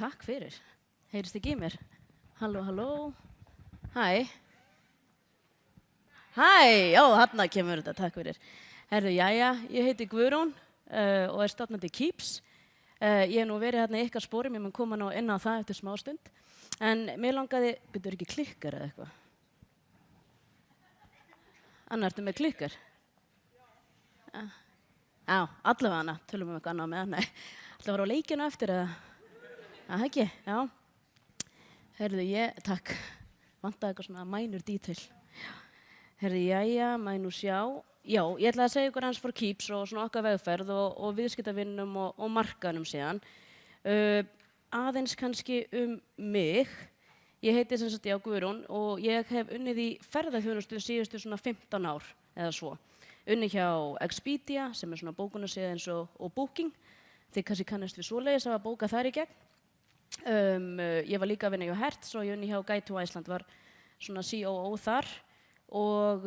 takk fyrir. Heyrist ekki í mér? Halló, halló. Hæ. Hæ, já, þarna kemur þetta, takk fyrir. Herðu, jæja, ég heiti Guðrún og stofnandi Keeps. Ég hef nú verið hérna í ykkar sporum, ég mun koma nú inn á það eftir smástund. En mér langaði, byrjuðu ekki klikkar eða eitthvað? Anna, ertu með klikkar? Já, allavega hana, tölum við eitthvað annað með hana. Ætla að fara á leikinu eftir eða? Það ekki, já. Herðu, takk, vantaði eitthvað svona minor detail. Herðu, jæja, maður nú sjá. Já, ég ætla að segja ykkur hans for Keeps og svona okkar vegferð og viðskiptavinnum og markaðnum síðan. Aðeins kannski mig. Ég heiti sem sagt Guðrún og ég hef unnið í ferðaþjónustu síðustu svona 15 ár eða svo. Unnið hjá Expedia sem svona bókunarsíða eins og Booking. Þið kannski kannast við svoleiðis að bóka þær í gegn. Ég var líka að vinna hjá Hertz og ég unnið hjá Guide to Iceland, var svona COO þar og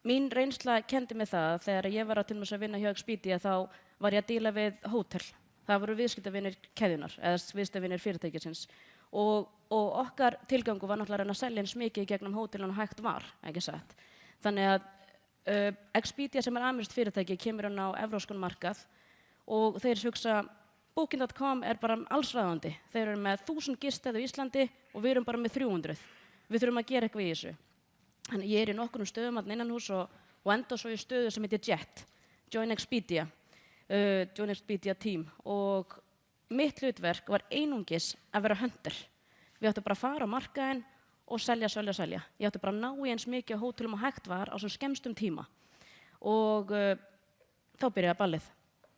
mín reynsla kenndi mig það þegar ég var til dæmis að vinna hjá Expedia þá var ég að díla við hótel. Það voru viðskiptavinir keðjunnar eða viðskiptavinir fyrirtækisins og okkar tilgangu var náttúrulega að reyna að selja eins mikið í gegnum hótelin og hægt var, ekki satt. Þannig að Expedia sem amerískt fyrirtæki kemur hann á evrópskan markað og þeir hugsa Booking.com bara allsráðandi. Þeir eru með 1000 gististaði á Íslandi og við erum bara með 300. Við þurfum að gera eitthvað í þessu. Þannig ég í nokkrum stöðum þarna innanhús og enda svo í stöðu sem heitir JET, Join Expedia Team og mitt hlutverk var einungis að vera hunter. Við áttum bara að fara á markaðinn og selja. Ég átti bara að ná í eins mikið á hótelum og hægt var á svo skemmstum tíma og þá byrjaði ballið.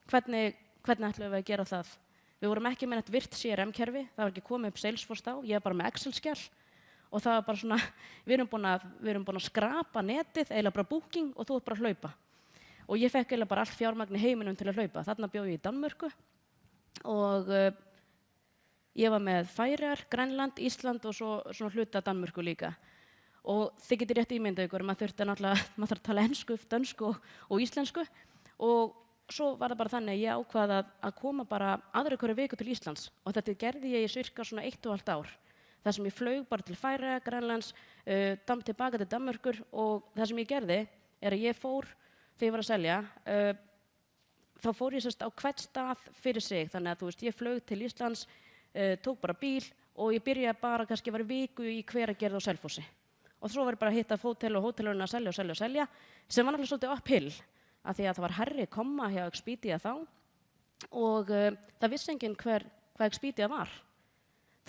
Hvernig ætlum við að gera það? Við vorum ekki með neitt virt CRM-kerfi, það var ekki komið upp Salesforce þá, ég var bara með Excel-skjal og það var bara svona, við erum búin að skrapa netið, eiginlega bara Booking og þú ert bara að hlaupa. Og ég fekk eiginlega bara allt fjármagn í heiminum til að hlaupa. Þarna bjó ég í Danmörku og ég var með Færeyjar, Grænland, Ísland og svo svona hluta Danmörku líka. Og þið getið rétt ímyndað ykkur, maður þarf að tala ensku, dönsku og íslensku og svo var það bara þannig að ég ákvað að koma bara aðra hverju viku til Íslands og þetta gerði ég í sirka svona 1,5 ár. Það sem ég flaug bara til Færeyja, Grænlands, tilbaka til Danmörkur og það sem ég gerði að ég fór, þegar ég var að selja, þá fór ég á hvern stað fyrir sig. Þannig að ég flaug til Íslands, tók bara bíl og ég byrjaði bara kannski var viku í Hveragerði og Selfossi. Og svo var ég bara að hitta hótel og hótelurinn að selja, sem var náttúrulega svolítið uphill. Af því að það var hærri komma hjá Expedia þá og það vissi enginn hvað Expedia var.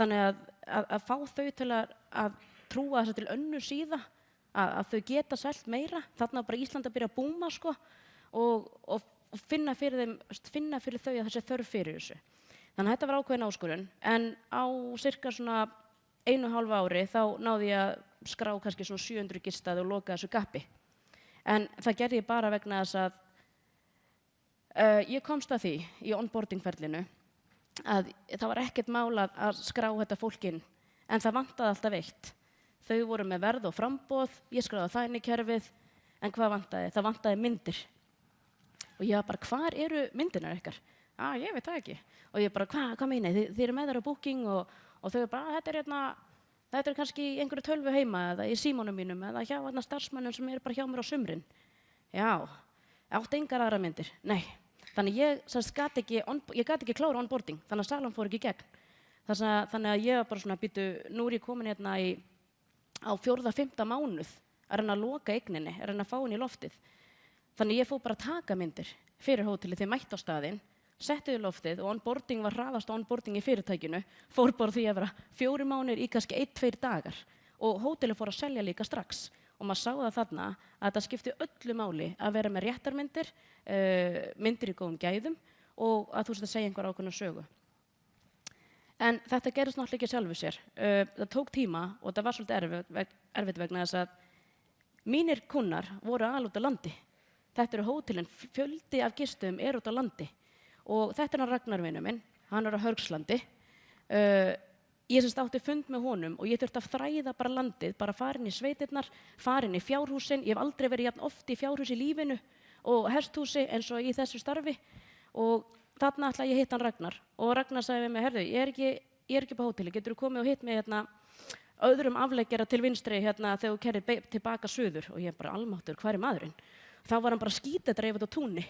Þannig að fá þau til að trúa þessu til önnur síða, að þau geta selt meira. Þarna bara Ísland að byrja að búma sko, og finna fyrir þau að þessi þörf fyrir þessu. Þannig að þetta var ákveðin áskorun, en á sirka svona 1,5 ári þá náði ég að skrá kannski svona 700 gistaði og loka þessu gappi. En það gerði ég bara vegna þess að ég komst að því í onboarding-ferlinu að það var ekkert mál að skrá þetta fólk inn, en það vantaði alltaf eitt. Þau voru með verð og framboð, ég skráði það inn í kerfið, en hvað vantaði? Það vantaði myndir. Og ég var bara, hvar eru myndirnar ykkar? Ég veit það ekki. Og ég bara, hvað meina þið eru með þær á Booking og þau bara, þetta kannski í einhverju tölvu heima eða í símanum mínum eða hjá starfsmönnum sem eru bara hjá mér á sumrin. Já, áttu engar aðra myndir? Nei. Þannig ég gat ekki klára onboarding, þannig að salan fór ekki í gegn. Þannig að ég var bara svona nú er ég komin hérna á 4., 5. mánuð að reyna að loka eigninni, að reyna að fá henni í loftið. Þannig ég fór bara að taka myndir fyrir hótelið, þeir mættu á staðinn, settu í loftið og onboarding var hraðast onboarding í fyrirtækinu, fór bara því að vera 4 mánuðir í kannski 1-2 dagar og hótelið fór að selja líka strax. Og maður sá það þarna að þetta skipti öllu máli að vera með réttar myndir, myndir í góðum gæðum og að þú segja einhver ákveðna sögu. En þetta gerist náttúrulega ekki sjálfu sér. Það tók tíma og það var svolítið erfitt vegna þess að mínir kunnar voru út á landi. Þetta eru hótelin, fjöldi af gistum út á landi og þetta er Ragnar vinur minn, hann á Hörgslandi. Ég átti fund með honum og ég þurfti að þræða bara landið, bara farin í sveitirnar, farin í fjárhúsin. Ég hef aldrei verið jafn oft í fjárhúsi í lífinu og hesthúsi eins og í þessu starfi og þarna ætla ég að hitta hann Ragnar og Ragnar sagði við mig, herðu, ég er ekki upp á hóteli, getur þú komið og hitt mig hérna öðrum afleggjara til vinstri hérna þegar þú kerrir tilbaka suður og ég bara almáttur, hvar er maðurinn? Þá var hann bara skítadreifut á túnni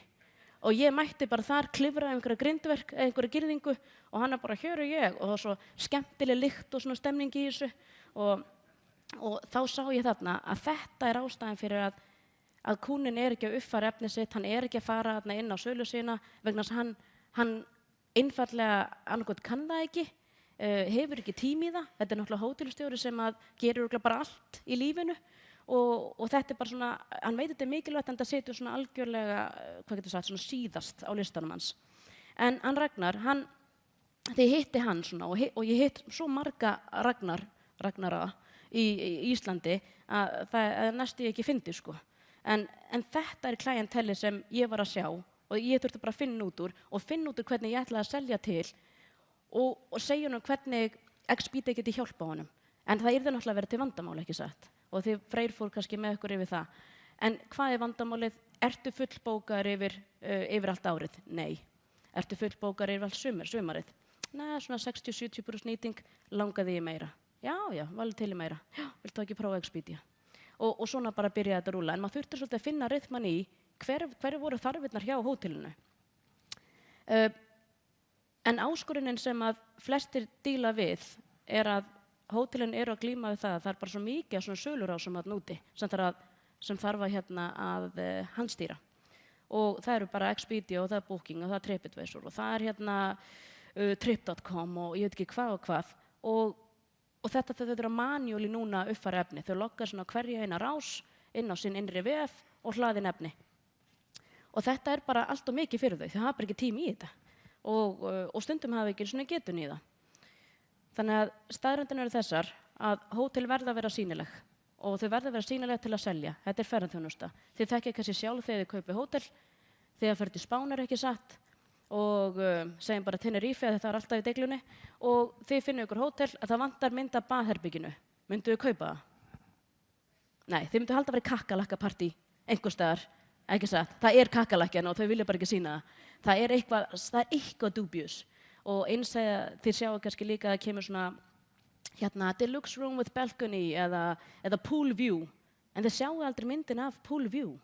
og ég mætti bara þar klifra einhverja grindverk, einhverja girðingu og hann bara, hér er ég og það var svo skemmtileg lykt og svona stemning í þessu og þá sá ég þarna að þetta er ástæðan fyrir að kúninn er ekki að uppfæra efnið sitt, hann er ekki að fara inn á sölu sína vegna þess að hann einfaldlega annarkot kann það ekki, hefur ekki tími í það. Þetta er náttúrulega hótelstjóri sem að gerir bara allt í lífinu og þetta er bara svona, hann veit þetta er mikilvægt en það setur svona algjörlega, hvað getur sagt, svona síðast á listanum hans. En hann Ragnar, þegar ég hitti hann svona og ég hitt svo marga Ragnara í Íslandi að það er næstu ég ekki fyndi sko. En þetta er klientelli sem ég var að sjá og ég þurfti bara að finna út úr hvernig ég ætlaði að selja til og segja honum hvernig Expedia geti hjálpa honum. En það yrði náttúrulega að vera til vandamál, ekki satt. Og þið Freyr fór kannski með ykkur yfir það. En hvað er vandamálið? Ertu fullbókaður yfir allt árið? Nei. Ertu fullbókaður yfir allt sumarið? Nei, svona 60-70% nýting, langaði ég meira. Já, valið til í meira. Já, viltu ekki prófa Expedia? Og svona bara byrjaði þetta að rúlla. En maður þurfti svolítið að finna rytman í hver voru þarfirnar hjá hótelinu. En áskorunin sem að flestir díla við er að hótelin eru að glíma við það að það er bara svo mikið af svona sölurásum þarna úti sem þarf að handstýra. Og það eru bara Expedia og það er Booking og það er TripAdvisor og það er Trip.com og ég veit ekki hvað og hvað. Og þetta er að manuáli núna uppfæra efni. Þau logga svona hverja eina rás inn á sinn innri VF og hlaðin efni. Og þetta er bara allt og mikið fyrir þau. Þau hafa bara ekki tími í þetta. Og stundum hafa ekki svona getun í það. Þannig að staðreyndin eru þessar að hótel verða að vera sýnileg og þau verða að vera sýnileg til að selja. Þetta er ferðaþjónusta. Þið þekkið kannski sjálf þegar þið kaupið hótel, þegar ferð til Spánar ekki satt og segjum bara Tenerife að þetta er alltaf í deglunni og þið finnum ykkur hótel að það vantar mynd af baðherbygginu. Myndu þið kaupa það? Nei, þið myndu halda að vera kakkalakkapartí einhvers staðar, ekki satt. Það er kakkalakkan og þau vilja bara ekki sýna það. Það er eitthvað dubious. Og eins að þið sjáu kannski líka að það kemur svona deluxe room with balcony eða pool view en þið sjáu aldrei myndin af pool view.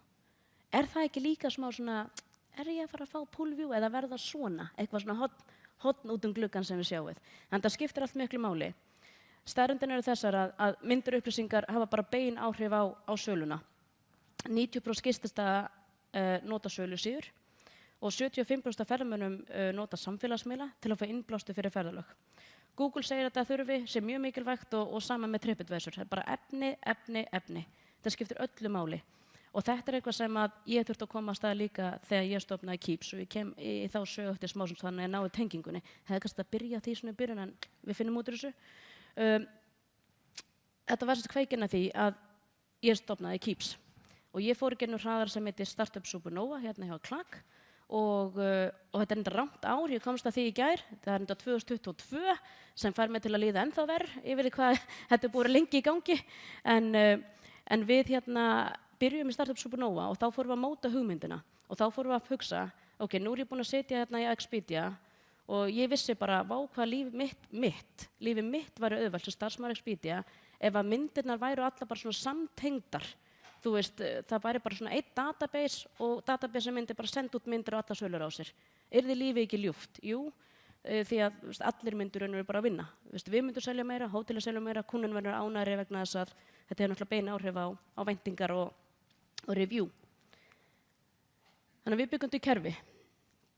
Er það ekki líka smá svona, er ég að fara að fá pool view eða verða svona, eitthvað svona hotn út gluggann sem við sjáuð. En það skiptir allt miklu máli. Staðreyndin eru þessar að myndir upplýsingar hafa bara bein áhrif á söluna. 90% gististaða nota sölusíður og 75% af ferðamönnum nota samfélagsmiðla til að fá innblástu fyrir ferðalög. Google segir að það þurfi sem mjög mikilvægt og saman með TripAdvisor. Það er bara efni. Það skiptir öllu máli. Og þetta er eitthvað sem að ég þurfti að koma að stað líka þegar ég stofnaði Keeps og ég kem í þá sögu eftir smásums þannig að ég náði tengingunni. Það hefði kannski að byrja því svona í byrjun en við finnum út úr þessu. Þetta var sérst kveikinn að því að ég stofnaði Keeps og ég fór í gegnum hraðar sem heitir Startup Supernova hérna hjá Klak og þetta er enda rangt ár, ég komst að því í gær, það er enda 2022 sem fær mig til að líða ennþá verð yfir hvað þetta er búið lengi í gangi en við byrjum í Startup Supernova og þá fórum við að móta hugmyndina og þá fórum við að hugsa, ok, nú er ég búin að setja hérna í Expedia og ég vissi bara, vá hvað lífið mitt væri auðvelt sem starfsmaður Expedia ef að myndirnar væru allar bara svona samtengdar. Þú veist, það væri bara svona einn database og database myndi bara senda út myndir á alla sölurásir. Yrði lífið ekki ljúft? Jú, því að allir myndir raunveru bara að vinna. Við myndum selja meira, hótelið selja meira, kúnninn verður ánægri vegna þess að þetta hefur náttúrulega bein áhrif á væntingar og review. Þannig að við byggjum til kerfi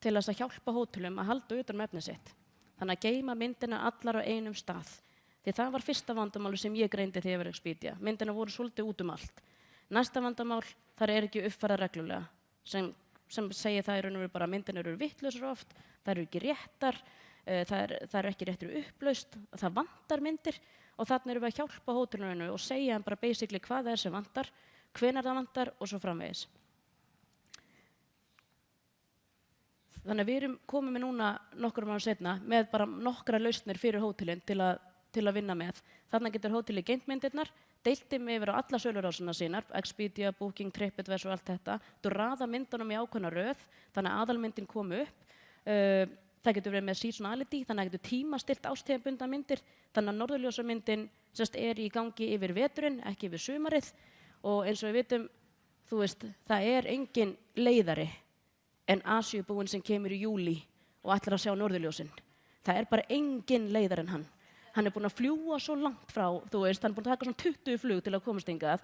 til þess að hjálpa hótelum að halda utan efnið sitt. Þannig að geyma myndina allar á einum stað. Því það var fyrsta vandamáli sem ég greindi þegar ég var Expedia. Myndina voru svolítið út allt. Næsta vandamál, þar er ekki uppfærðar reglulega, sem segir það í raun og veru bara að myndin eru vitlausar oft, það eru ekki réttar, það eru ekki réttur upplaust, það vantar myndir og þarna erum við að hjálpa hótelinu og segja hann bara basically hvað það er sem vantar, hvenær það vantar og svo framvegis. Þannig að við komum með núna nokkrum árum seinna með bara nokkra lausnir fyrir hótelin til að vinna með. Þarna getur hótelið geymt myndirnar, deilti mig yfir á alla sölurásuna sínar, Expedia, Booking, TripAdvisor og allt þetta. Þú raða myndunum í ákveðna röð, þannig að aðalmyndin kom upp Það getur verið með seasonality, þannig að það getur tímastilt ástíðabundnar myndir, þannig að norðurljósamyndin er í gangi yfir veturinn, ekki yfir sumarið og eins og við vitum, það engin leiðari en Asíubúinn sem kemur í júlí og ætlar að sjá norðurljósin. Það bara engin leiðari en hann. Hann búinn að fljúga svo langt frá, hann búinn að taka svona 20 flug til að komast hingað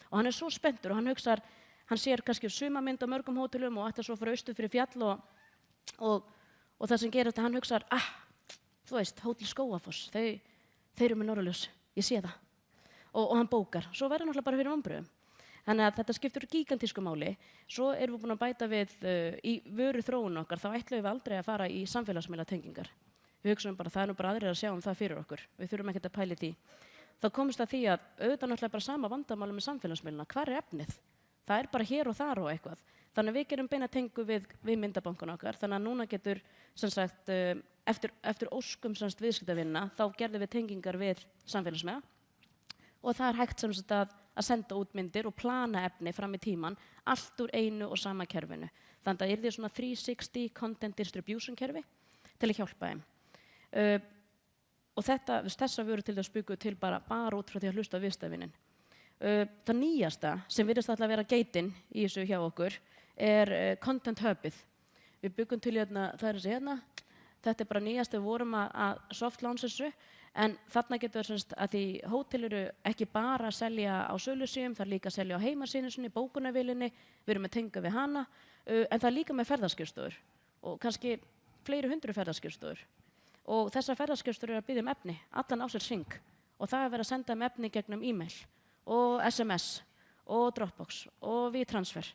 og hann svo spenntur og hann hugsar, hann sér kannski sumarmynd á mörgum hótelum og ætlar svo að fara austur fyrir fjall og það sem gerir þetta, hann hugsar, Hótel Skógafoss, þeir með norðurljós, ég sé það. Og hann bókar, svo verður náttúrulega bara fyrir vonbrigðum. Þannig að þetta skiptir gigantísku máli. Svo erum við búin að bæta við í vöru þróun okkar, þá ætlum við aldrei að fara í samfélagsmiðlatengingar. Við hugsaum bara, það bara aðrir að sjá það fyrir okkur. Við þurfum ekkert að pæla í því. Þá komumst að því að auðvitað náttúrulega bara sama vandamáli með samfélagsmiðluna. Hvar efnið? Það bara hér og þar og eitthvað. Þannig að við gerum beina tengu við myndabankana okkar. Þannig að núna getur, sem sagt, eftir óskum viðskiptavinna, þá gerðum við tengingar við samfélagsmiðla. Og það hægt sem sagt að senda út myndir og plana efni fram í tíman, allt úr einu og sama kerfinu. Þannig að það svona 360 content distribution kerfi til að hjálpa þeim. Og þessa vöru til þess byggu til bara út frá því að hlusta á viðskiptavinin. Það nýjasta sem virðist alltaf að vera geitin í þessu hjá okkur content hubið. Við byggum til það þessi þetta bara nýjast, við vorum að soft launch þessu, en þarna getur að því hótel eru ekki bara að selja á sölusíum, það líka að selja á heimasíðunni sinni, bókunarvélinni, við erum með tengu við hana, en það líka með ferðaskrifstofur og kannski fleiri hundru ferðaskrifstofur. Og þessar ferðaskrifstofur að biðja efni, allan á sér sync, og það verið að senda efni gegnum e-mail og SMS og Dropbox og WeTransfer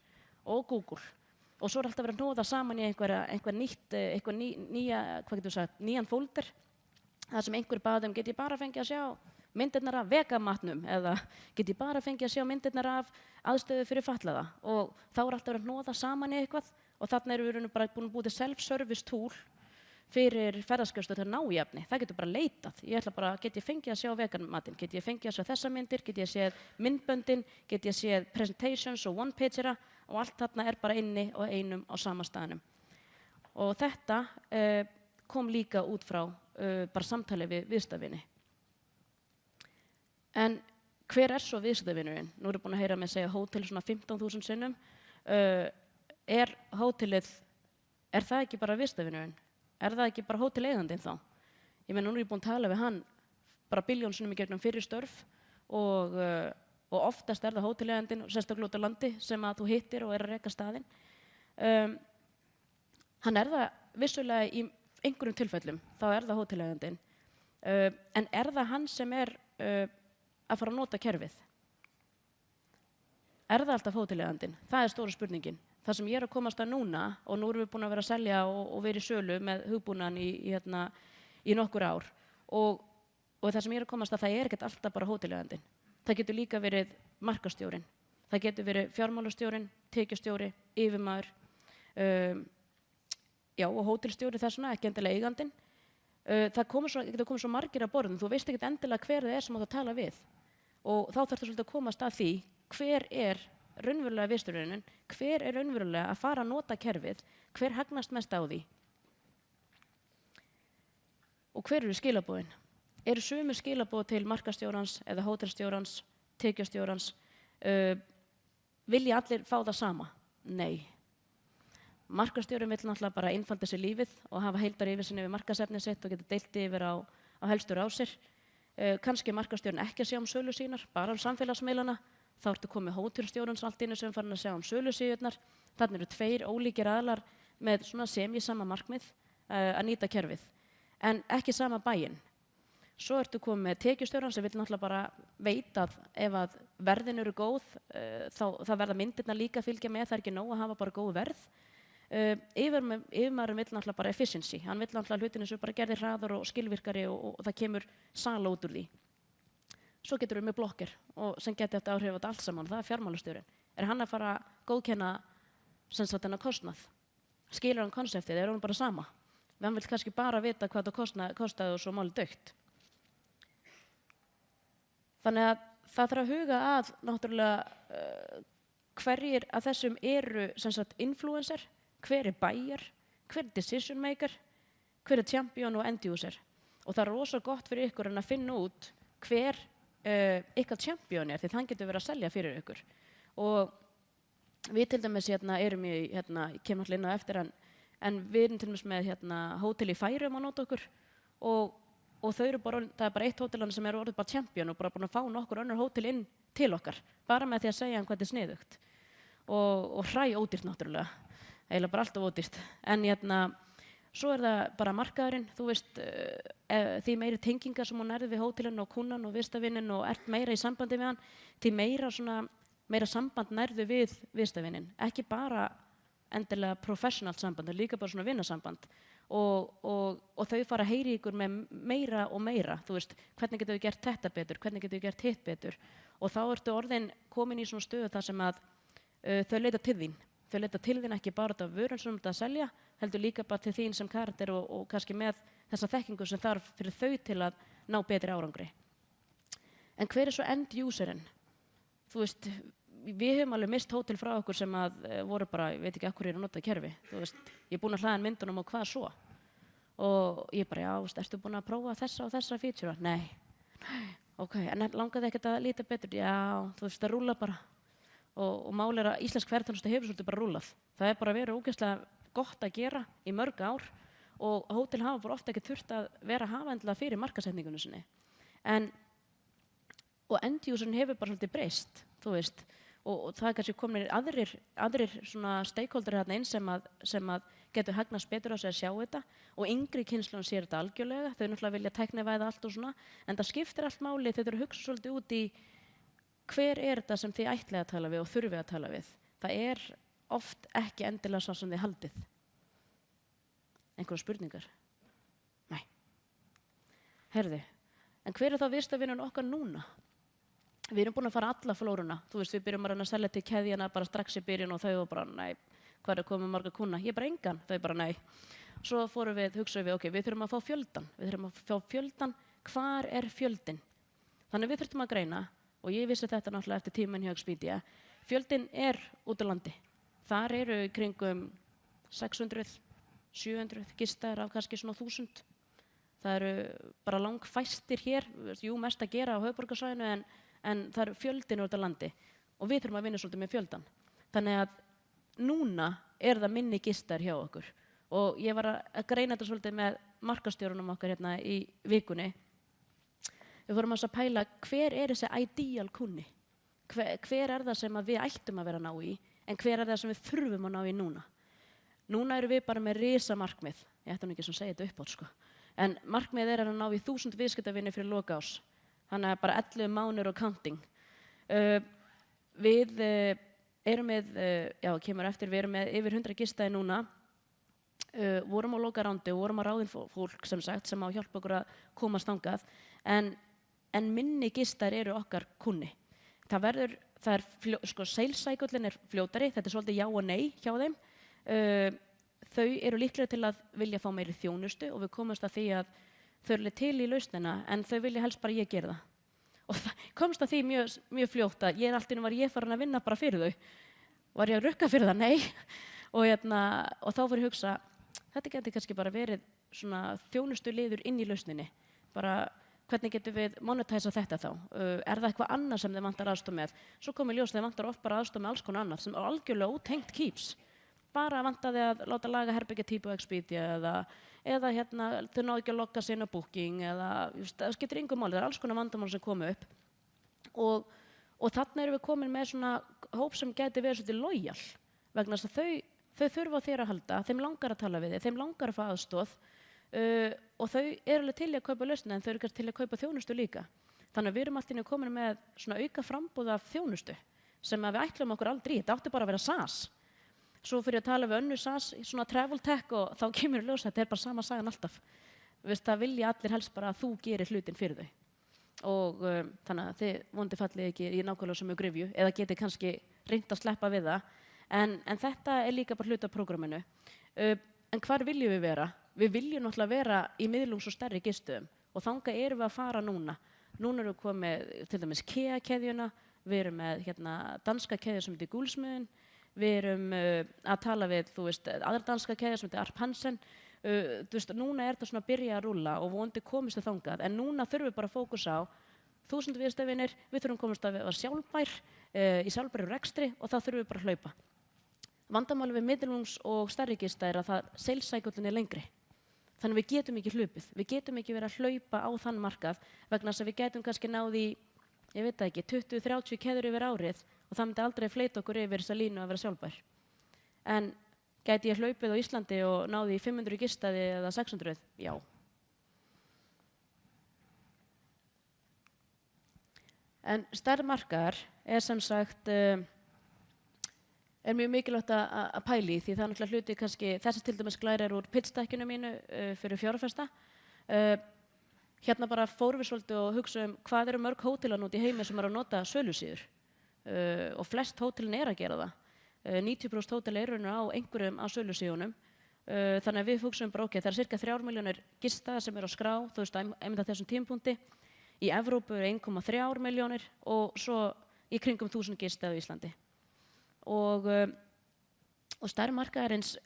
og Google. Og svo alltaf verið að hnoða saman í nýjan fólder, það sem einhver baðum, get ég bara fengið að sjá myndirnar af vegamatnum eða get ég bara fengið að sjá myndirnar af aðstöðu fyrir fatlaða. Og þá alltaf verið að hnoða saman í eitthvað og þarna erum við bara búin að búið til self-service tool fyrir ferðaskrifstofur til að ná í efni. Það getur bara leitað. Ég ætla bara, get ég fengið að sjá veganmatinn, get ég fengið að sjá þessa myndir, get ég séð myndböndin, get ég séð presentations og one-pagera og allt þarna bara inni og einum á sama staðnum. Og þetta kom líka út frá bara samtali við viðskiptavini. En hver svo viðskiptavinurinn? Nú erum við búin að heyra mig segja hótel svona 15.000 sinnum. Hótelið, það ekki bara viðskiptavinurinn? Það ekki bara hóteleigandinn þá? Ég meina, nú ég búin að tala við hann bara billjónsinnum í gegnum fyrir störf og oftast það hóteleigandinn, sérstaklega út á landi, sem að þú hittir og að reka staðinn. Hann það vissulega í einhverjum tilfellum, þá það hóteleigandinn. En það hann sem að fara að nota kerfið? Það alltaf hóteleigandinn? Það stóra spurningin. Það sem ég að komast að núna, og nú erum við búin að vera að selja og vera í sölu með hugbúnaðan í nokkur ár, og það sem ég að komast að það ekkert alltaf bara hóteleigandinn. Það getur líka verið markaðsstjórinn, það getur verið fjármálastjórinn, tekjustjóri, yfirmaður, og hótelstjóri þessuna, ekki endilega eigandinn. Það getur komið svo margir að borðum, þú veist ekkert endilega hver það sem þú að tala við. Og þá þarf það svolítið að komast að því hver raunverulega viðskiptavinurinn, hver raunverulega að fara að nota kerfið, hver hagnast mest á því. Og hver eru skilaboðin? Eru sömu skilaboð til markaðsstjórans eða hótelstjórans, tekjustjórans? Vilja allir fá það sama? Nei. Markaðsstjórinn vill náttúrulega bara einfalda sér lífið og hafa heildaryfirsýn yfir markaðsefnið sitt og geta deilt yfir á helstu rásir. Kannski markaðsstjórinn ekki að sjá sölu sínar, bara samfélagsmiðlana. Þá ertu komið hótelstjórans allt inni sem farin að sjá sölusíðurnar. Þarna eru 2 ólíkir aðilar með svona sama markmið að nýta kerfið, en ekki sama bæinn. Svo ertu komið með tekjustjóran sem vill náttúrulega bara veita að ef að verðin eru góð, þá verða myndirnar líka að fylgja með, það ekki nóg að hafa bara góð verð. Yfirmaðurinn vill náttúrulega bara efficiency, hann vill náttúrulega hlutinu sem bara gerði hraðar og skilvirkari og það kemur sala út úr því. Svo getur við með blokker og sem geti eftir áhrif á þetta allt saman, það fjármálastjórinn. Hann að fara að góðkenna þennan kostnað? Skilur hann konseptið, hann bara sama? Hann vill kannski bara vita hvað það kostaði og svo málið dautt. Þannig að það þarf að huga að náttúrulega hverjir að þessum eru influencer, hver bæjar, hver decision maker, hver champion og end user. Og það rosa gott fyrir ykkur en að finna út hver ykkar champion því þann getur verið að selja fyrir ykkur. Og við til dæmis erum ég kem alltaf inn á eftir en við erum til dæmis með hótel í Færeyjum að nota okkur og þau eru bara, það bara eitt hótel sem eru orðið bara champion og bara búin að fá nokkur önnur hótel inn til okkar, bara með því að segja hvað þetta er sniðugt. Og ódýrt náttúrulega, eiginlega bara alltaf ódýrt. En svo er það bara markaðurinn, þú veist, því meiri tengingar sem hún nærði við hótelinn og kunnan og viðskiptavininn og ert meira í sambandi við hann, því meira samband nærðu við viðskiptavininn, ekki bara endilega professional samband, líka bara svona vinnasamband. Og þau fara að heyri ykkur með meira og meira, þú veist, hvernig getum við gert þetta betur, hvernig getum við gert hitt betur. Og þá ertu orðin komin í svona stöðu þar sem að þau leita til þín. Þau leita til þín ekki bara út af vörun sem þetta að selja, heldur líka bara til þín sem karakter og kannski með þessa þekkingu sem þarf fyrir þau til að ná betri árangri. En hver er svo end userinn? Þú veist, við höfum alveg mist hótel frá okkur sem að voru bara, ég veit ekki af hverju ég er að nota kerfi. Þú veist, ég er búin að hlaða myndunum og hvað svo? Og ég bara, já, ertu búin að prófa þessa og þessa feature? Nei. Ok, en langaði ekkert að líta betur? Já, þú veist, það rúla bara. Og mál er að íslensk ferðarþjónusta hefur svolítið bara rúlað. Það er bara verið ógeðslega gott að gera í mörg ár og hótel hafa bara ofta ekki þurft að vera hafa fyrir markaðssetningunni sinni. Og end-userin hefur bara svolítið breyst, þú veist. Og það er kannski komin aðrir svona stakeholder hérna inn sem að getur hagnast betur á sig að sjá þetta og yngri kynslóðin sér þetta algjörlega. Þau náttúrulega vilja tæknivæða allt og svona, en það skiptir allt máli, þau þurfa að hugsa svolítið út í hver er þetta sem þið ætlið að tala við og þurfið að tala við. Það er oft ekki endilega svo sem þið haldið. Einhverjar spurningar? Nei. Heyrðu, en hver er þá viðskiptavinurinn okkar núna? Við erum búin að fara alla flóruna. Þú veist, við byrjum að selja til keðjana bara strax í byrjun og þau var bara, nei, hvað er komið marga kuna? Ég bara engan. Þau bara, nei. Svo hugsaðum við, ok, við þurfum að fá fjöldan. Við þurfum að fá fjöldan. Hvar er fjöldin? Þannig við þurfum að greina, og ég vissi þetta náttúrulega eftir tíminn hjá Expedia, fjöldin er út á landi. Þar eru kringum 600, 700 gistar af kannski svona 1000. Það eru bara langfæstir hér, jú, mest að gera á höfuðborgarsvæðinu en það eru fjöldin út á landi og við þurfum að vinna svolítið með fjöldan. Þannig að núna er það minni gistar hjá okkur og ég var að greina þetta svolítið með markastjórunum okkar hérna í vikunni. Við fórum að pæla hver er þessi ideal kunni? Hver er það sem við ættum að vera að ná í en hver er það sem við þurfum að ná í núna? Núna eru við bara með risa markmið. Ég ætti nú ekki að segja þetta uppátt sko. En markmið er að ná í 1000 viðskiptavini fyrir lok árs. Þannig að bara 11 mánuðir og counting. Við erum með, kemur eftir, við erum með yfir 100 gistaði núna. Vorum á lokarándi og vorum að ráðin fólk sem sagt sem á að hjálpa okkur að komast þangað. En minni gistar eru okkar kunni. Sales cycle-in er fljótari, þetta er svolítið já og nei hjá þeim. Þau eru líklega til að vilja fá meiri þjónustu og við komumst að því að þau eru til í lausnina en þau vilja helst bara ég gera það. Og það komst að því mjög fljótt að var ég farin að vinna bara fyrir þau. Var ég að rukka fyrir það? Nei. Og þá fór ég að hugsa, þetta geti kannski bara verið svona þjónustu liður inn í lausninni. Bara hvernig getum við monetæsa þetta þá? Er það eitthvað annað sem þið vantar aðstoð með? Svo kom í ljós þið vantar oft bara aðstoð með alls konar annað sem er algjörlega ótengt Keeps. Bara vantaði að láta laga herbergja típu Expedia eða þau náðu ekki að logga sig inn á Booking eða það skiptir engu máli, það er alls konar vandamál sem komu upp og þarna erum við komin með svona hóp sem gæti verið svolítið lojal vegna þess að þau þurfa á þér að halda, þeim langar að tala við þig, þeim langar að fá aðstoð og þau eru alveg til að kaupa lausnir en þau eru til að kaupa þjónustu líka. Þannig að við erum alltaf komin með svona auka framboð af þjónustu sem að við ætlum okkur aldrei, þetta átti bara að vera SaaS. Svo fyrir að tala við önnur SaaS, svona travel tech og þá kemur í ljós að þetta er bara sama sagan alltaf. Það vilja allir helst bara að þú gerir hlutin fyrir þau. Og þannig að þið vonandi fallið ekki í nákvæmlega sömu gryfju eða getið kannski reynt að sleppa við það. En þetta er líka bara hluti af prógramminu. En hvar viljum við vera? Við viljum náttúrulega vera í miðlungs og stærri gistöðum og þangað erum við að fara núna. Núna erum við komið til dæmis KEA-keðjuna, við erum með danska keðju sem heitir Guldsmeden. við erum að tala við, þú veist, aðra danska keðja sem heitir Arp Hansen, þú veist, núna er þetta svona að byrja að rúlla og vonandi komist þau þangað, en núna þurfum við bara að fókusa á 1000 viðskiptavinir, við þurfum að komast að vera sjálfbær, í sjálfbæru rekstri og þá þurfum við bara að hlaupa. Vandamáli við miðlungs og stærri gista er að það sales cycle-in er lengri. Þannig við getum ekki hlaupið, við getum ekki verið að hlaupa á þann markað vegna þess að við getum kannski náð í, ég veit það ekki, 20-30 keður yfir árið og það myndi aldrei fleyta okkur yfir þessa línu að vera sjálfbær. En gæti ég hlaupið á Íslandi og náði í 500 gistaði eða 600? Já. En stærri markaðar er sem sagt, er mjög mikilvægt að pæli því það er náttúrulega hluti kannski, þessi til dæmis glæri úr pitch-dekkinu mínu fyrir fjárfesta. Hérna bara fórum við svolítið og hugsaðum hvað eru mörg hótelan út í heimi sem eru að nota sölusíður og flest hótelin er að gera það. 90% hótel eru á einhverjum á sölusíðunum þannig að við hugsaðum bara ok, það er ca. 3 milljónir gista sem eru á skrá, þú veist, einmitt á þessum tímapunkti. Í Evrópu eru 1,3 milljónir og svo í kringum 1000 gista á Íslandi. Og stærri markaðarins,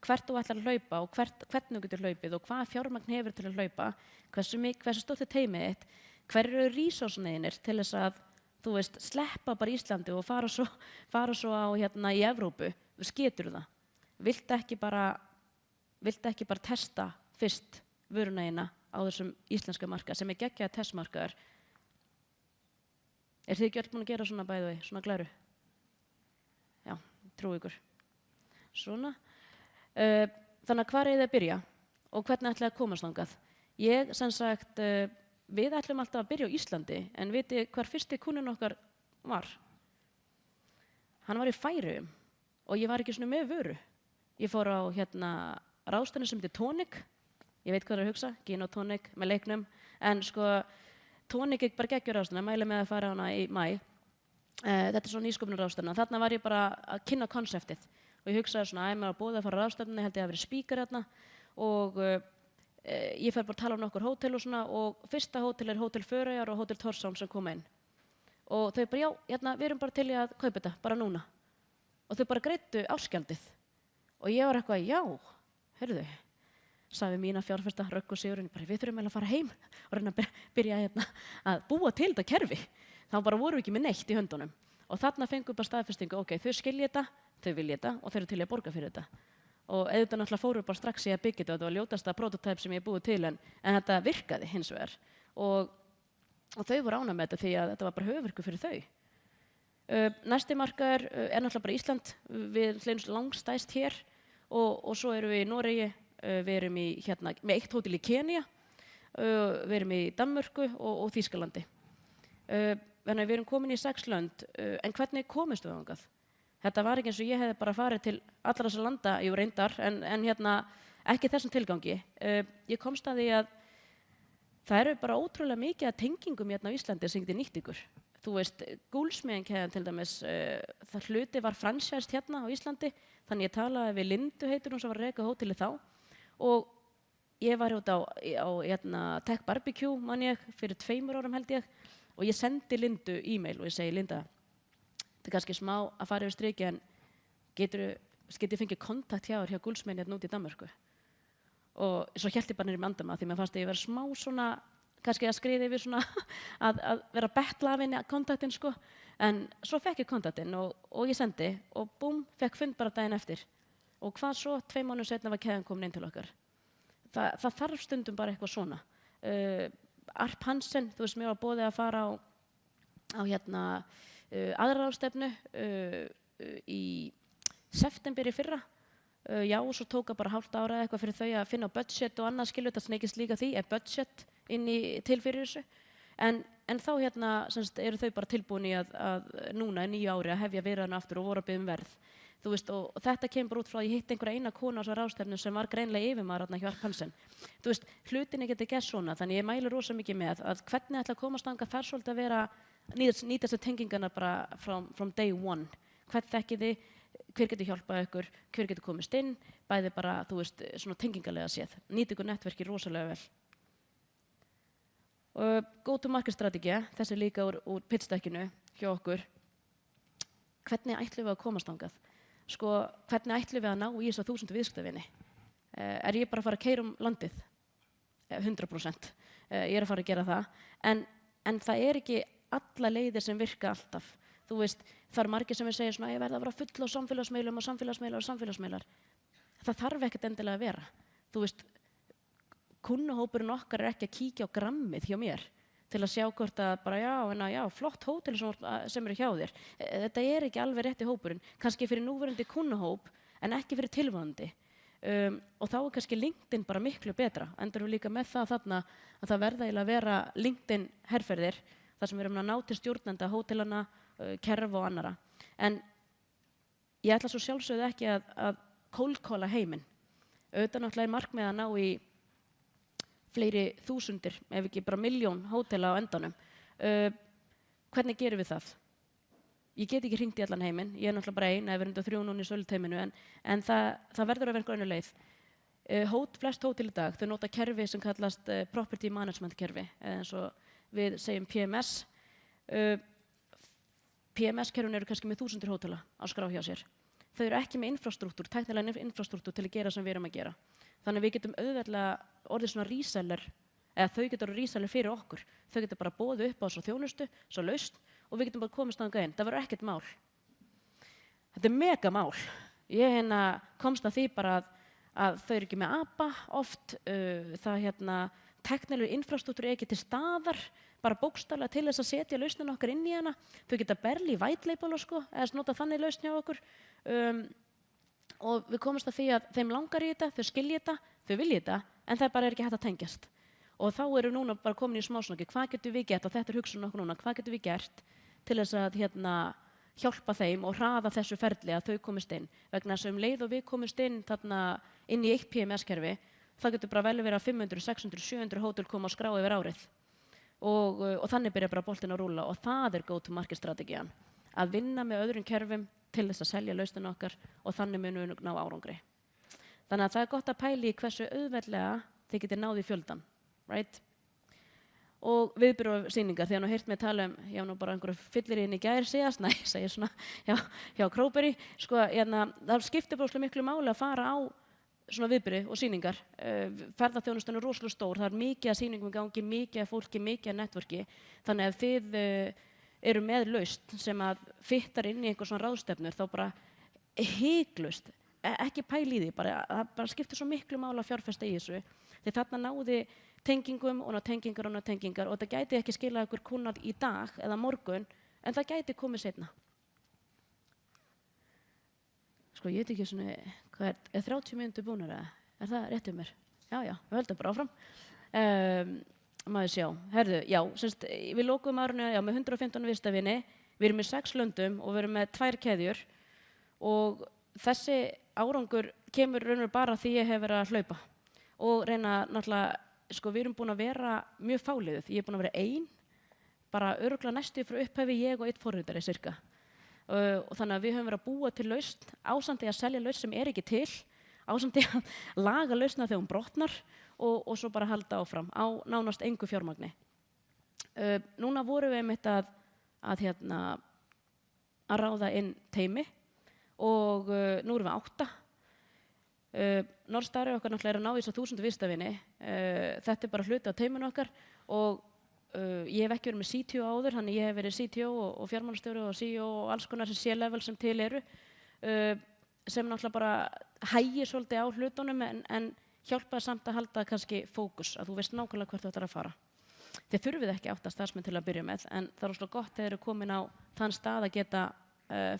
hvert þú ætlar að hlaupa og hvernig þú getur hlaupið og hvað fjármagn hefur til að hlaupa, hversu stórt er teymið þitt, hverjir eru resource-neiðinir til þess að þú veist, sleppa bara Íslandi og fara svo á hérna í Evrópu, getur það. Viltu ekki bara testa fyrst vörunægina á þessum íslenska markað sem er geggjaður testmarkaður. Er þið ekki öll búin að gera svona bæði, svona glæru? Já, trú ykkur. Svona. Þannig að hvar er þið að byrja og hvernig ætlaði að komast þangað? Ég, sem sagt, við ætlum alltaf að byrja á Íslandi, en viti hvar fyrsti kúnninn okkar var? Hann var í Færeyjum og ég var ekki svona með vöru. Ég fór á hérna ráðstefnu sem heitir Tonic. Ég veit hvað það er að hugsa, gin og tonic með leiknum, en sko Tonic er bara geggjur ráðstefna, mæli með að fara á hana í maí. Þetta er svona nýsköpunarráðstefna. Þarna var ég bara að kynna konseptið og ég hugsaði svona að ég mér að bóða að fara á ráðstefnunni, held ég að vera speaker þarna og ég fer bara að tala um nokkur hótel og svona og fyrsta hótel er Hótel Føroyar og Hótel Tórshavn sem koma inn. Og þau bara, já, hérna, við erum bara til í að kaupa þetta, bara núna. Og þau bara greiddu ársgjaldið. Og ég var eitthvað, já, heyrðu, sagði mína fjárfesta, Rögg og Sigurinn, bara við þurfum eiginlega að fara heim og reyna að byrja hérna, að búa til þetta kerfi. Þá bara voru við ekki með neitt í höndunum. Og þarna fengum við bara staðfestingu, ok, þau skilja þetta, þau vilja þetta og þau eru til í að borga fyrir þetta. Og auðvitað náttúrulega fórum við bara strax í að byggja þetta og þetta var ljótasta prototype sem ég búið til en þetta virkaði hins vegar. Og þau voru ánægð með þetta því að þetta var bara höfuðverkur fyrir þau. Næsti markaður er náttúrulega bara Ísland. Við erum langstæst hér og svo erum við í Noregi, við erum í, hérna, með eitt hótel í Kenía, við erum í Danmörku og Þýskalandi. Þannig að við erum komin í 6 lönd, en hvernig komist við þangað? Þetta var ekki eins og ég hefði bara farið til allra þessar landa, jú reyndar, en hérna, ekki þessum tilgangi. Ég komst að því að það eru bara ótrúlega mikið að tengingum hérna á Íslandi sem getið nýtt ykkur. Þú veist, Gúlsmiðinkeðjan til dæmis, það hluti var fransæst hérna á Íslandi, þannig ég talaði við Lindu heitur hún sem var að reka hótelið þá og ég var út á hérna, Tech Barbecue, man ég, fyrir 2 árum held ég og ég sendi Lindu e-mail og ég segi, Linda, þetta er kannski smá að fara yfir striki en get ég fengið kontakt hjá Gúlsmiðin hérna út í Danmörku og svo hélt ég bara niður í mandama því mér fannst að ég vera smá svona kannski að skriða yfir svona að vera að betla af henni kontaktinn sko en svo fekk ég kontaktinn og ég sendi og búm, fekk fund bara daginn eftir og hvað svo 2 mánuðum seinna var keðjan komin inn til okkar. Það þarf stundum bara eitthvað svona. Arp Hansen, þú veist, mér var boðið að fara á hérna aðra ráðstefnu í september í fyrra. Já, og svo tók bara hálft ára eða eitthvað fyrir þau að finna budget og annað skilur þetta sneikist líka því, budget inn til fyrir þessu. En þá hérna eru þau bara tilbúin í að núna í 9 ári að hefja viðræðuna aftur og voru að biðja verð. Þú veist, og þetta kemur bara út frá að ég hitti einhverja eina konu á þessari ráðstefnu sem var greinlega yfirmaður þarna hjá Arp Hansen. Þú veist, hlutinni getur gert svona, þannig ég mæli rosa mikið með að hvernig ætla að komast þangað þarf svolítið að vera nýta þessar tengingarna bara from day one. Hvern þekkið þið, hver getur hjálpað ykkur, hver getur komist inn, bæði bara, þú veist, svona tengingarlega séð. Nýta ykkur netverki rosalega vel. Go-to-market strategía, þessi líka úr pitch-dekkinu hjá okkur. Hvernig ætlum við að komast þangað? sko, hvernig ætlum við að ná í þessa 1000 viðskiptavini? Ég bara að fara að keyra landið? 100%. Ég að fara að gera það. En það ekki alla leiðir sem virka alltaf. Þú veist, það margir sem segja svona, ég verð að vera full á samfélagsmiðlar. Það þarf ekkert endilega að vera. Þú veist, kunnahópurinn okkar ekki að kíkja á grammið hjá mér til að sjá hvort að bara já, flott hótel sem eru hjá þér. Þetta ekki alveg rétti hópurinn, kannski fyrir núverandi kunnahóp en ekki fyrir tilvonandi. Og þá kannski LinkedIn bara miklu betra. Endur við líka með það þarna að það verða eiginlega að vera LinkedIn herferðir þar sem við erum að ná til stjórnenda, hótelana, kerfa og annara. En ég ætla svo sjálfsögðu ekki að cold-calla heiminn. Auðvitað náttúrulega markmið að ná í fleiri þúsundir, ef ekki bara 1.000.000 hótela á endanum. Hvernig gerum við það? Ég get ekki hringt í allan heiminn, ég náttúrulega bara ein, við erum 3 núna í söluteiminu, en það verður að vera einhver önnur leið. Flest hótel í dag, þau nota kerfi sem kallast Property Management kerfi, eins og við segjum PMS. PMS-kerfin eru kannski með 1000 hótela á skrá hjá sér. Þau eru ekki með infrastruktúr, tæknilega infrastruktúr til að gera sem við erum að gera. Þannig við getum auðveldlega orðið svona reseller, eða þau getur orðið reseller fyrir okkur. Þau getur bara boðið upp á svo þjónustu, svo lausn og við getum bara komist þangað inn. Það verður ekkert mál. Þetta mega mál. Ég komst að því bara að þau eru ekki með APA oft, tæknilegur infrastruktúr ekki til staðar, bara bókstaflega til þess að setja lausnina okkar inn í hana. Þau geta berli í white label eða nota þannig lausn hjá okkur. Og við komumst að því að þeim langar í þetta, þau skilji þetta, þau vilji þetta, en það bara ekki hægt að tengjast. Og þá eru núna bara komin í smásnokki, hvað getum við gert, og þetta hugsun okkur núna, hvað getum við gert til þess að hjálpa þeim og hraða þessu ferli að þau komist inn. Vegna þess að leið og við komist inn í eitt PMS-kerfi, það getur bara vel verið að 500, 600, 700 hótel koma á skrá yfir árið. Og þannig byrja bara boltinn að rúlla og það go-to-market strategían. Að vinna með öðrum kerfum til þess að selja lausnina okkar og þannig munum við ná árangri. Þannig að það gott að pæli í hversu auðveldlega þið getið náð í fjöldan, right? Og viðburðarsýningar, því að nú heyrt mig tala ég nú bara einhverju fyllir inn í gær síðast, segir svona hjá Króberi, sko, það skiptir bara miklu máli að fara á svona viðburði og sýningar. Ferðaþjónustan rosalega stór, það mikið að sýningum í gangi, mikið að fólki, mikið að networki, þannig að þið eru með lausn sem að fittar inn í einhver svona ráðstefnur, þá bara hiklaust, ekki pæli í því, það skiptir svo miklu máli að fjárfesta í þessu. Því þarna náði tengingum og tengingar og þetta gæti ekki skilað ykkur kunnað í dag eða morgun, en það gæti komið seinna. Sko, ég veit ekki svona, hvað 30 mínútur búnir eða? Það rétt mér? Já, við höldum bara áfram. Maður sjá, við lokum árinu með 115 viðskiptavini, við erum í 6 löndum og við erum með 2 keðjur og þessi árangur kemur raunverulega bara því ég hef verið að hlaupa og reyna náttúrulega, sko, við erum búin að vera mjög fáliðuð, ég búin að vera ein, bara örugglega næstu frá upphafi ég og 1 forritari cirka. Og þannig að við höfum verið að búa til lausn, ásamt að selja lausn sem ekki til, ásamt að laga lausna þegar hún brotnar og svo bara halda áfram á nánast engu fjármagni. Núna vorum við einmitt að ráða inn teymi og nú erum við 8. Norðstari okkar náttúrulega að ná í þess 1000 viðskiptavini. Þetta bara hluti á teyminu okkar og ég hef ekki verið með CTO áður, þannig ég hef verið CTO og fjármálastjóri og CEO og alls konar sem C-level sem til eru, sem náttúrulega bara hægir svolítið á hlutunum en hjálpaði samt að halda kannski fókus, að þú veist nákvæmlega hvert þú ætlar að fara. Þið þurfið ekki 8 starfsmenn til að byrja með, en það er óslega gott þegar þið eru komin á þann stað að geta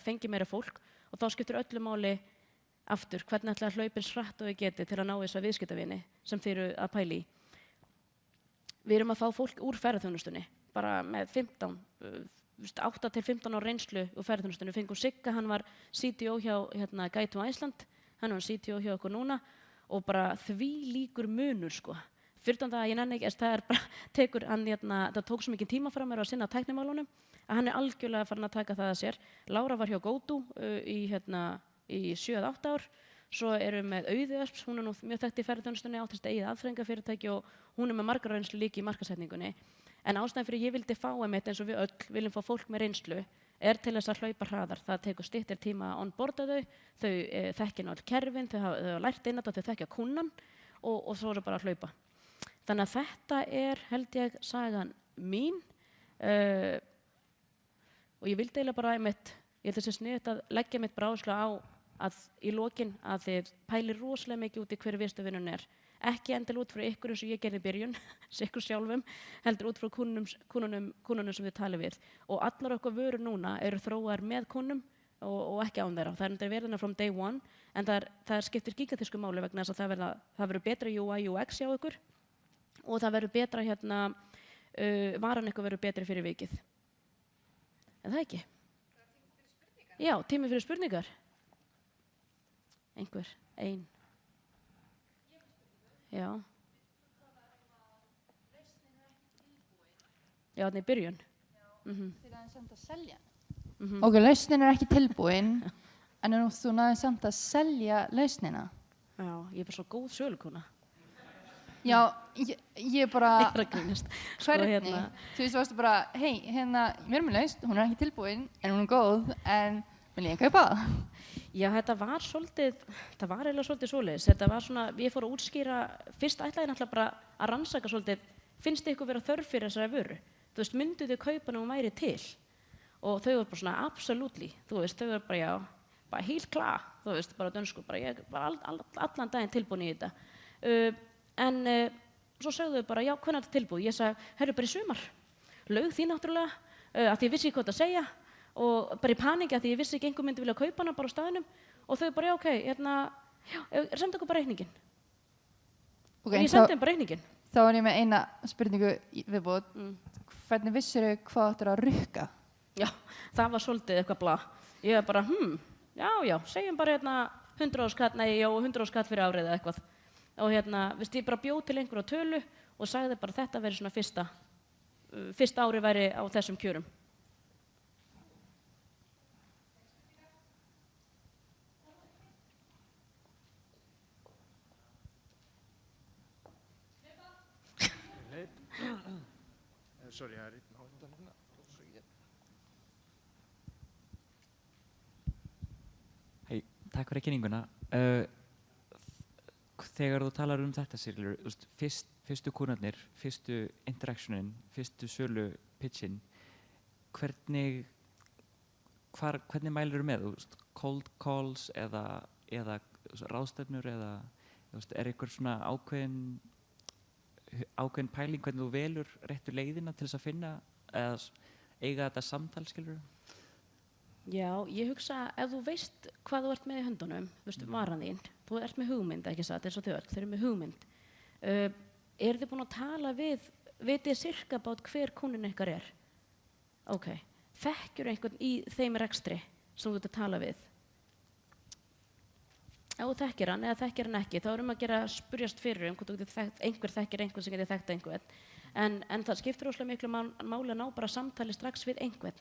fengið meira fólk og þá skiptir öllu máli aftur, hvernig ætlaði að hlaupin hratt og við geti til að ná þessa viðskiptavini sem þið eru að pæla í. Við erum að fá fólk úr ferðaþjónustunni, bara með 8 til 15 á reynslu úr ferðaþjónustunni. Fengum Sigga, hann var CTO hjá Guide to Iceland, hann var CTO hjá okkur núna og bara því líkur munur, sko. Fyrir það að ég nenni ekki, það bara það tók svo mikið tíma frá mér að sinna tæknimálunum, að hann algjörlega farin að taka það að sér. Lára var hjá GoTo í 7-8 ár. Svo erum við með Auði Ösps, hún nú mjög þekkt í ferðaþjónustunni, áttist eigið aðþreyingafyrirtæki og hún með margar reynslu líka í markaðssetningunni. En ástæðan fyrir ég vildi fá einmitt eins og við öll viljum fá fólk með reynslu til þess að hlaupa hraðar. Það tekur styttri tíma að onboarda þau þekkja öll kerfin, þau hafa lært inn á þetta, þau þekkja kúnnan og svo er bara að hlaupa. Þannig að þetta held ég, sagan mín og ég vildi eiginlega bara ég held þessi sniðugt að leggja mitt bara áherslu á að í lokin að þið pælir rosalega mikið út í hver viðstöðunin ekki endilega út frá ykkur eins og ég gerði í byrjun, ykkur sjálfum, heldur út frá kúnnunum sem við talið við. Og allar okkar vörur núna eru þróaðar með kúnnum og ekki án þeirra. Það er verðina from day one, en það skiptir gigantísku máli vegna þess að það verður betra UI UX hjá ykkur og það verður betra varan ykkur verður betri fyrir vikið. En það ekki? Já, tími fyrir spurningar. Einhver, ein. Já. Já, þannig í byrjun. Til að samt að selja. Ok, lausnin ekki tilbúin, en þú náðu samt að selja lausnina. Já, ég bara svo góð sölukona. Já, ég bara... Ég að grínast. Hvernig? Þú varstu bara, hei, við erum með lausn, hún ekki tilbúin, en hún góð, en vil ég kaupa það? Já, þetta var eiginlega svolítið svoleiðis. Þetta var svona, ég fór að útskýra, fyrst ætlaði ég náttúrulega bara að rannsaka svolítið, finnst ykkur vera þörf fyrir þessari vöru? Þú veist, myndu þau kaupa hún væri til? Og þau voru bara svona, absolutely, þú veist, þau voru bara, já, bara helt klar, þú veist, bara dönsku, bara ég var allan daginn tilbúin í þetta. Svo sögðu þau bara, já, hvernig er þetta tilbúið? Ég sagði, herru, bara í sumar. Laug því náttúrulega, að ég vissi ekki hvað að segja. Og bara í paníki að því ég vissi ekki einhver myndi vilja kaupa hana bara á staðnum og þau bara, já, ok, sendi okkur bara reikningin. Og ég sendi þeim bara reikningin. Þá var ég með eina spurningu viðbót. Hvernig vissirðu hvað áttur að rukka? Já, það var svolítið eitthvað bla. Ég var bara, já, segjum bara 100 skatt, nei, já, 100 skatt fyrir árið eða eitthvað. Og veist, ég bara bjóð til einhverja tölu og sagði bara þetta verið svona fyrsta ári væri á þessum kjörum. Sorry, það einn á undan hérna. Hei, takk fyrir kynninguna. Þegar þú talar þetta, Sigríður, fyrstu kúnnarnir, fyrstu interactionin, fyrstu sölu pitchin, hvernig mælirðu með? Cold calls eða ráðstefnur eða einhver svona ákveðin pæling hvernig þú velur réttu leiðina til þess að finna eða eiga þetta samtal, skilurðu? Já, ég hugsa ef þú veist hvað þú ert með í höndunum, varan þín, þú ert með hugmynd, ekki satt, eins og þau eru með hugmynd. Þið búin að tala vitið sirka bát hver kúnninn ykkar er? Ok, þekkjur einhvern í þeim rekstri sem þú ert að tala við? Ef þú þekkir hann eða þekkir hann ekki, þá að spyrjast fyrir einhver þekkir einhvern sem getur þekkt einhvern. En það skiptir óslega miklu máli að ná bara samtali strax við einhvern.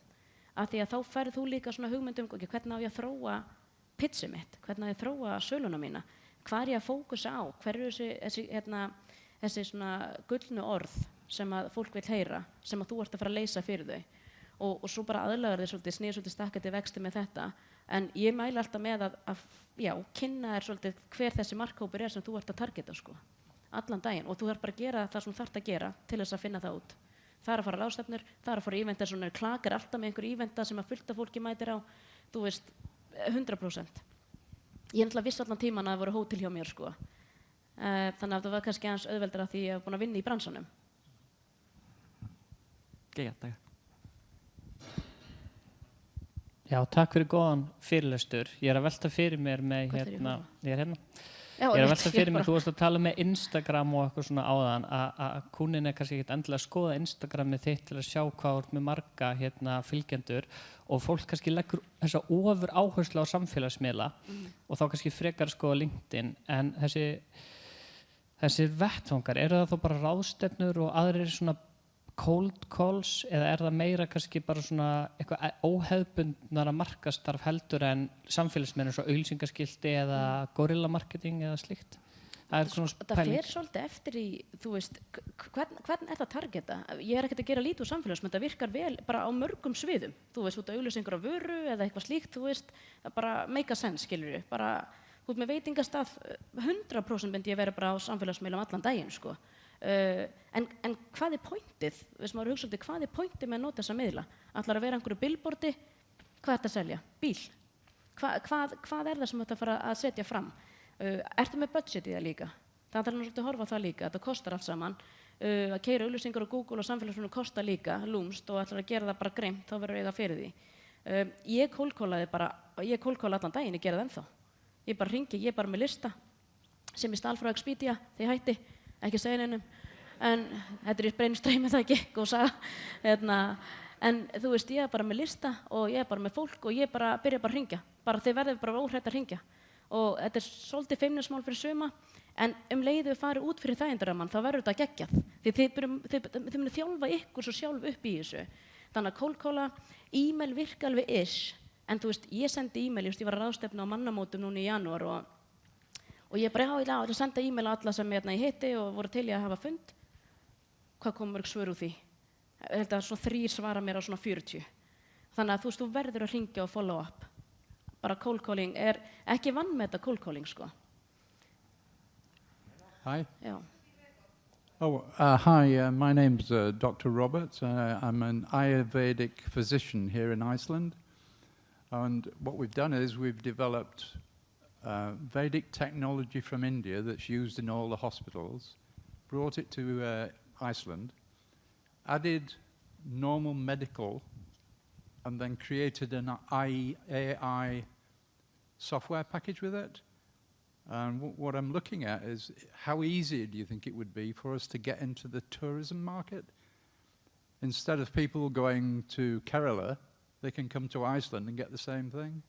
Af því að þá færð þú líka svona hugmynd hvernig á ég að þróa pitchið mitt, hvernig á ég að þróa söluna mína, hvað er ég að fókusa á, hver eru þessi svona gullnu orð sem að fólk vil heyra, sem að þú ert að fara að leysa fyrir þau. Og svo bara aðlagar þér svolítið, snýr svolítið stakkandi vexti með þetta. En ég mæli alltaf með að kynna þér svolítið hver þessi markhópur er sem þú ert að targeta, allan daginn. Og þú þarf bara að gera það sem þú þarft að gera til þess að finna það út. Það er að fara á ráðstefnur, það er að fara í íventa, svona klakar alltaf með einhver íventa sem að fullt af fólki mætir á, þú veist, 100%. Ég náttúrulega vissi allan tíman að það voru hótel hjá mér, Þannig að það var kannski aðeins auðveldara því ég hef búin að vinna í bransanum. Takk. Já, takk fyrir góðan fyrirlestur. Ég að velta fyrir mér með ég er hérna. Ég að velta fyrir mér, þú varst að tala með Instagram og eitthvað svona áðan, að kúnninn kannski ekkert endilega að skoða Instagramið þitt til að sjá hvað þú ert með marga fylgjendur og fólk kannski leggur þessa ofur áherslu á samfélagsmiðla og þá kannski frekar skoða LinkedIn, en þessir vettvangar, eru það þá bara ráðstefnur og aðrir svona cold calls eða er það meira kannski bara svona eitthvað óhefðbundnara markastarf heldur en samfélagsmiðlum svo auglýsingaskilti eða guerilla marketing eða slíkt? Það er svona Það fer svolítið eftir í, þú veist, hvern það targeta? Ég ekkert að gera lítið úr samfélagsmiðlum, þetta virkar vel bara á mörgum sviðum. Þú veist, út af auglýsingar á vöru eða eitthvað slíkt, þú veist, það bara make a sense, skilurðu. Bara, þú veist, með veitingastað, 100% myndi ég vera bara á samfélagsmiðlum allan daginn, sko. En hvað er pointið? Veist, maður hugsa svolítið, hvað er pointið með að nota þessa miðla? Ætlar að vera einhverju billboardi? Hvað er þetta að selja? Bíl? Hvað er það sem þetta fara að setja fram? Ertu með budget í það líka? Það þarf svolítið að horfa á það líka, þetta kostar allt saman. Að keyra auglýsingar á Google og samfélagsmiðlum kostar líka, lúmst, og ætlar að gera það bara greimt, þá verður eiga fyrir því. Ég kólkóla allan daginn, ég gera það ennþá. Ég bara hringi, ég bara með lista sem ég stál frá Expedia, því ég hætti, ekki segja neinum. En þetta í brainstormi það ekki, góð saga. En þú veist, ég bara með lista og ég bara með fólk og ég bara byrja bara að hringja. Bara þið verður bara óhrætt að hringja. Og þetta svolítið feimnismál fyrir suma, en leiðu við farið út fyrir þægindarammann, þá verður þetta geggjað. Því þið munið þjálfa ykkur svo sjálf upp í þessu. Þannig að cold-calla, e-mail virka alveg en þú veist, ég sendi e-mail, ég var að ráðstefna á mannamótum núna í janúar og ég bara, ég ætla að senda e-mail á alla sem ég hitti og voru til í að hafa fund. Hvað kom mörg svör úr því? Ég held að svona 3 svara mér á svona 40. Þannig að þú veist, þú verður að hringja og follow up. Bara cold calling ekki vanmeta cold calling, sko. Hi. Já. Hi, my name's Dr. Robert. I'm an Ayurvedic physician here in Iceland. And what we've done is we've developed Vedic technology from India that's used in all the hospitals, brought it to Iceland, added normal medical, and then created an AI software package with it. And what I'm looking at is how easy do you think it would be for us to get into the tourism market? Instead of people going to Kerala, they can come to Iceland and get the same thing.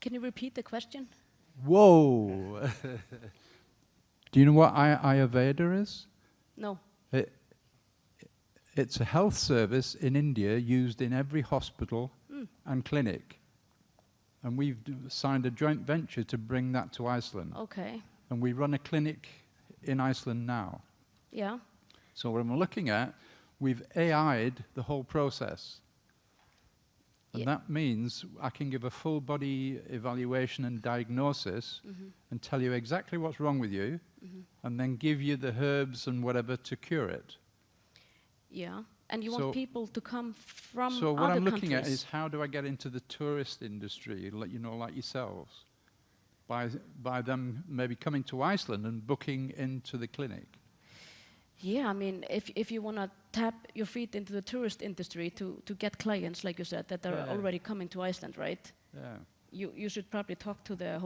Can you repeat the question? Whoa! Do you know what Ayurveda is? No. It's a health service in India used in every hospital and clinic. And we've signed a joint venture to bring that to Iceland. Okay. And we run a clinic in Iceland now. Yeah. So what I'm looking at, we've AI'd the whole process. And that means I can give a full body evaluation and diagnosis and tell you exactly what's wrong with you and then give you the herbs and whatever to cure it. Yeah, and you want people to come from So what other I'm looking at countries. is how do I get into the tourist industry, like yourselves, by them maybe coming to Iceland and booking into the clinic. Yeah, I mean, if you want to tap your feet into the tourist industry to get clients, like you said, that are already coming to Iceland, right? Yeah. You should probably talk to the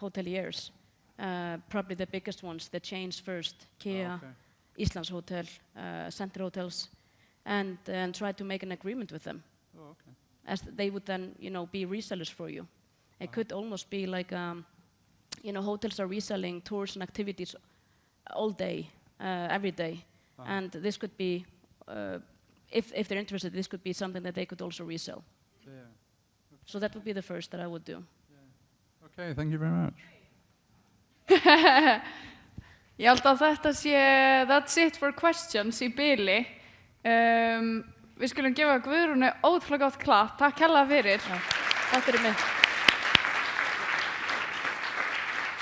hoteliers, probably the biggest ones, the chains first, Kea, Íslands Hotel, Center Hotels, and try to make an agreement with them. Oh, okay. As they would then, be resellers for you. It could almost be like, hotels are reselling tours and activities all day, every day. And this could be, if they're interested, this could be something that they could also resell. Yeah. So that would be the first that I would do. Yeah. Okay, thank you very much. Ég held að þetta sé that's it for questions í bili. Við skulum gefa Guðrúnu ótrúlega gott klapp. Takk hérlega fyrir. Takk fyrir mig.